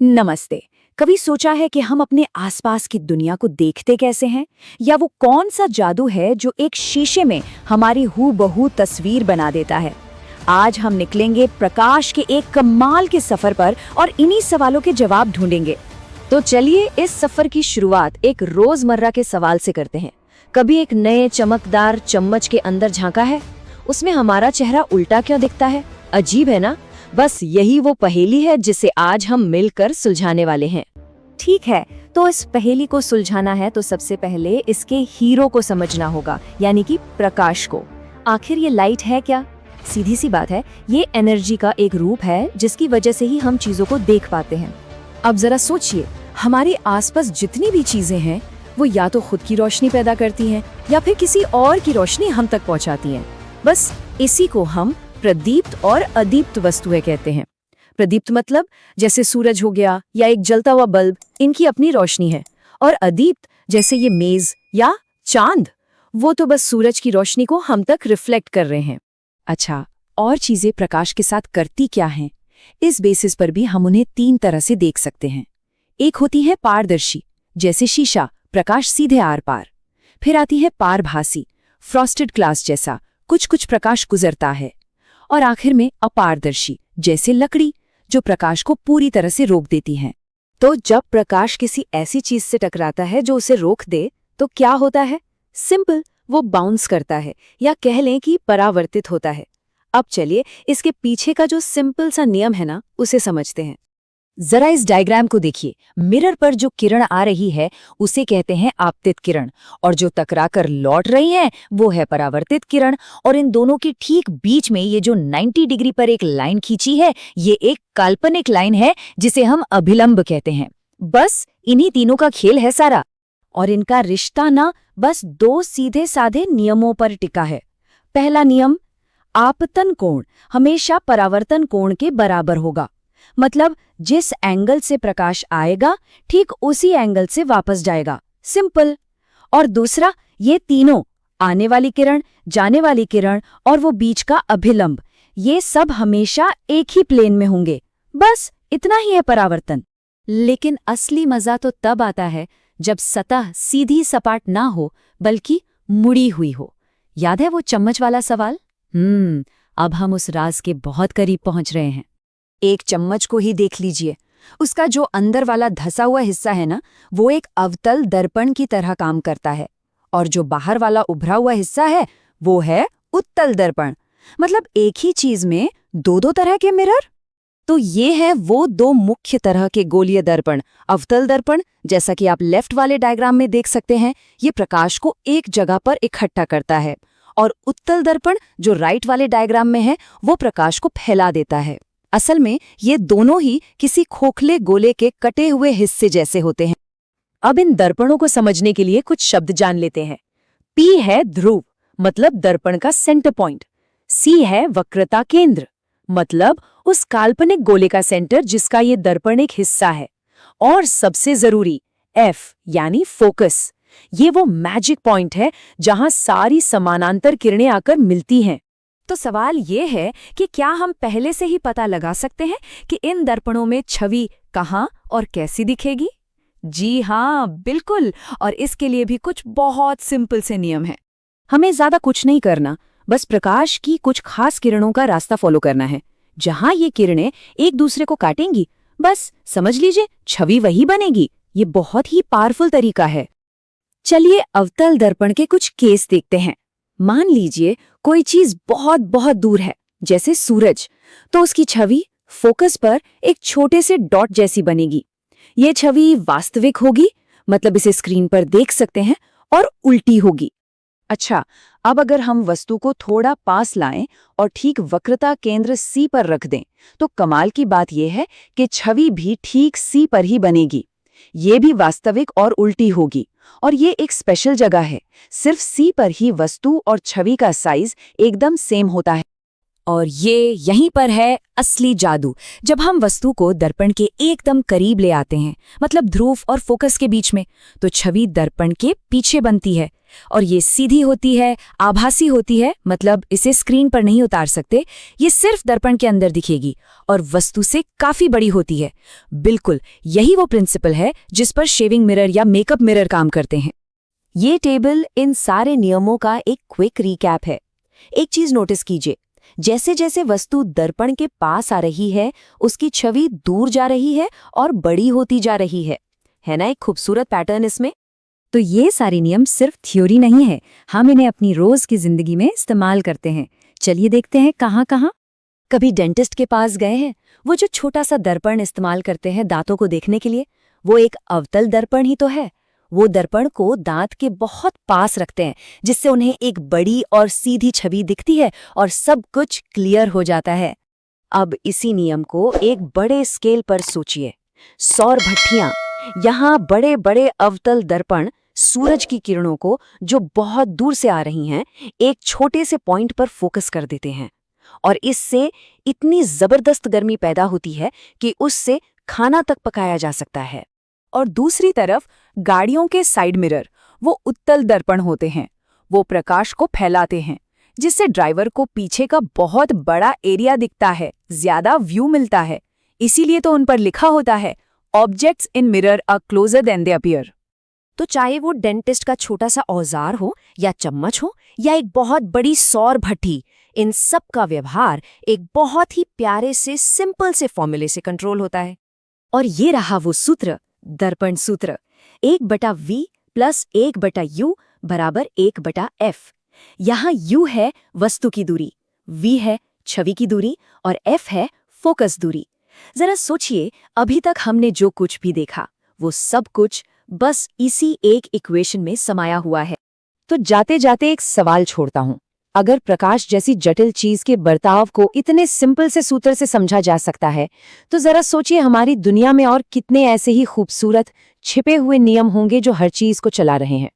नमस्ते। कभी सोचा है कि हम अपने आसपास की दुनिया को देखते कैसे हैं, या वो कौन सा जादू है जो एक शीशे में हमारी हूबहू तस्वीर बना देता है। आज हम निकलेंगे प्रकाश के एक कमाल के सफर पर और इन्हीं सवालों के जवाब ढूंढेंगे। तो चलिए इस सफर की शुरुआत एक रोजमर्रा के सवाल से करते हैं। कभी एक नए चमकदार चम्मच के अंदर झांका है? उसमें हमारा चेहरा उल्टा क्यों दिखता है? अजीब है ना? बस यही वो पहेली है जिसे आज हम मिलकर सुलझाने वाले हैं। ठीक है, तो इस पहेली को सुलझाना है तो सबसे पहले इसके हीरो को समझना होगा, यानी कि प्रकाश को। आखिर ये लाइट है क्या? सीधी सी बात है, ये एनर्जी का एक रूप है जिसकी वजह से ही हम चीजों को देख पाते हैं। अब जरा सोचिए, हमारे आसपास जितनी भी चीजें हैं वो या तो खुद की रोशनी पैदा करती हैं या फिर किसी और की रोशनी हम तक पहुंचाती हैं। बस इसी को हम प्रदीप्त और अदीप्त वस्तुएं कहते हैं। प्रदीप्त मतलब जैसे सूरज हो गया या एक जलता हुआ बल्ब, इनकी अपनी रोशनी है। और अदीप्त जैसे ये मेज या चांद, वो तो बस सूरज की रोशनी को हम तक रिफ्लेक्ट कर रहे हैं। अच्छा, और चीजें प्रकाश के साथ करती क्या हैं? इस बेसिस पर भी हम उन्हें तीन तरह से देख सकते हैं। एक होती है पारदर्शी, जैसे शीशा, प्रकाश सीधे आर पार। फिर आती है पारभासी, फ्रॉस्टेड ग्लास जैसा, कुछ कुछ प्रकाश गुजरता है। और आखिर में अपारदर्शी, जैसे लकड़ी, जो प्रकाश को पूरी तरह से रोक देती है। तो जब प्रकाश किसी ऐसी चीज से टकराता है जो उसे रोक दे, तो क्या होता है? सिंपल, वो बाउंस करता है, या कह लें कि परावर्तित होता है। अब चलिए इसके पीछे का जो सिंपल सा नियम है ना, उसे समझते हैं। जरा इस डायग्राम को देखिए। मिरर पर जो किरण आ रही है उसे कहते हैं आपतित किरण, और जो टकराकर लौट रही है वो है परावर्तित किरण। और इन दोनों के ठीक बीच में ये जो 90 डिग्री पर एक लाइन खींची है, ये एक काल्पनिक लाइन है जिसे हम अभिलंब कहते हैं। बस इन्हीं तीनों का खेल है सारा। और इनका रिश्ता ना बस दो सीधे साधे नियमों पर टिका है। पहला नियम, आपतन कोण हमेशा परावर्तन कोण के बराबर होगा। मतलब जिस एंगल से प्रकाश आएगा ठीक उसी एंगल से वापस जाएगा। सिंपल। और दूसरा, ये तीनों, आने वाली किरण, जाने वाली किरण और वो बीच का अभिलंब, ये सब हमेशा एक ही प्लेन में होंगे। बस इतना ही है परावर्तन। लेकिन असली मजा तो तब आता है जब सतह सीधी सपाट ना हो बल्कि मुड़ी हुई हो। याद है वो चम्मच वाला सवाल? अब हम उस राज के बहुत करीब पहुंच रहे हैं। एक चम्मच को ही देख लीजिए। उसका जो अंदर वाला धसा हुआ हिस्सा है ना, वो एक अवतल दर्पण की तरह काम करता है। और जो बाहर वाला उभरा हुआ हिस्सा है वो है उत्तल दर्पण। मतलब एक ही चीज में दो दो तरह के मिरर। तो ये है वो दो मुख्य तरह के गोलीय दर्पण। अवतल दर्पण, जैसा कि आप लेफ्ट वाले डायग्राम में देख सकते हैं, ये प्रकाश को एक जगह पर इकट्ठा करता है। और उत्तल दर्पण, जो राइट वाले डायग्राम में है, वो प्रकाश को फैला देता है। असल में ये दोनों ही किसी खोखले गोले के कटे हुए हिस्से जैसे होते हैं। अब इन दर्पणों को समझने के लिए कुछ शब्द जान लेते हैं। P है ध्रुव, मतलब दर्पण का सेंटर पॉइंट। C है वक्रता केंद्र, मतलब उस काल्पनिक गोले का सेंटर जिसका ये दर्पण एक हिस्सा है। और सबसे जरूरी F यानी फोकस। ये वो मैजिक पॉइंट है जहां सारी समानांतर किरणें आकर मिलती हैं। तो सवाल ये है कि क्या हम पहले से ही पता लगा सकते हैं कि इन दर्पणों में छवि कहाँ और कैसी दिखेगी? जी हाँ, बिल्कुल। और इसके लिए भी कुछ बहुत सिंपल से नियम हैं। हमें ज्यादा कुछ नहीं करना, बस प्रकाश की कुछ खास किरणों का रास्ता फॉलो करना है। जहां ये किरणें एक दूसरे को काटेंगी, बस समझ लीजिए छवि वही बनेगी। ये बहुत ही पावरफुल तरीका है। चलिए अवतल दर्पण के कुछ केस देखते हैं। मान लीजिए कोई चीज बहुत बहुत दूर है, जैसे सूरज, तो उसकी छवि फोकस पर एक छोटे से डॉट जैसी बनेगी। ये छवि वास्तविक होगी, मतलब इसे स्क्रीन पर देख सकते हैं, और उल्टी होगी। अच्छा, अब अगर हम वस्तु को थोड़ा पास लाएं और ठीक वक्रता केंद्र C पर रख दें, तो कमाल की बात यह है कि छवि भी ठीक C पर ही बनेगी। ये भी वास्तविक और उल्टी होगी। और ये एक स्पेशल जगह है, सिर्फ C पर ही वस्तु और छवि का साइज एकदम सेम होता है। और ये यहीं पर है असली जादू। जब हम वस्तु को दर्पण के एकदम करीब ले आते हैं, मतलब ध्रुव और फोकस के बीच में, तो छवि दर्पण के पीछे बनती है, और ये सीधी होती है, आभासी होती है, मतलब इसे स्क्रीन पर नहीं उतार सकते, ये सिर्फ दर्पण के अंदर दिखेगी और वस्तु से काफी बड़ी होती है। बिल्कुल यही वो प्रिंसिपल है जिस पर शेविंग मिरर या मेकअप मिरर काम करते हैं। ये टेबल इन सारे नियमों का एक क्विक रिकैप है। एक चीज नोटिस कीजिए, जैसे जैसे वस्तु दर्पण के पास आ रही है, उसकी छवि दूर जा रही है और बड़ी होती जा रही है ना एक खूबसूरत पैटर्न इसमें। तो ये सारे नियम सिर्फ थ्योरी नहीं है, हम इन्हें अपनी रोज की जिंदगी में इस्तेमाल करते हैं। चलिए देखते हैं कहाँ कहाँ। कभी डेंटिस्ट के पास गए हैं? वो जो छोटा सा दर्पण इस्तेमाल करते हैं दांतों को देखने के लिए, वो एक अवतल दर्पण ही तो है। वो दर्पण को दांत के बहुत पास रखते हैं, जिससे उन्हें एक बड़ी और सीधी छवि दिखती है और सब कुछ क्लियर हो जाता है। अब इसी नियम को एक बड़े स्केल पर सोचिए। सौर भट्टियां, यहाँ बड़े बड़े अवतल दर्पण सूरज की किरणों को, जो बहुत दूर से आ रही हैं, एक छोटे से पॉइंट पर फोकस कर देते हैं और इससे इतनी जबरदस्त गर्मी पैदा होती है कि उससे खाना तक पकाया जा सकता है। और दूसरी तरफ गाड़ियों के साइड मिरर, वो उत्तल दर्पण होते हैं। वो प्रकाश को फैलाते हैं, जिससे ड्राइवर को पीछे का बहुत बड़ा एरिया दिखता है, ज्यादा व्यू मिलता है। इसीलिए तो उन पर लिखा होता है, objects in mirror are closer than they appear. तो चाहे वो डेंटिस्ट का छोटा सा औजार हो या चम्मच हो या एक बहुत बड़ी सौर भट्टी, इन सब का व्यवहार एक बहुत ही प्यारे से सिंपल से फॉर्मूले से कंट्रोल होता है। और ये रहा वो सूत्र, दर्पण सूत्र। 1/v + 1/u = 1/f। यहाँ u है वस्तु की दूरी, v है छवि की दूरी और f है फोकस दूरी। जरा सोचिए, अभी तक हमने जो कुछ भी देखा वो सब कुछ बस इसी एक इक्वेशन में समाया हुआ है। तो जाते जाते एक सवाल छोड़ता हूँ, अगर प्रकाश जैसी जटिल चीज के बर्ताव को इतने सिंपल से सूत्र से समझा जा सकता है, तो जरा सोचिए हमारी दुनिया में और कितने ऐसे ही खूबसूरत छिपे हुए नियम होंगे जो हर चीज को चला रहे हैं।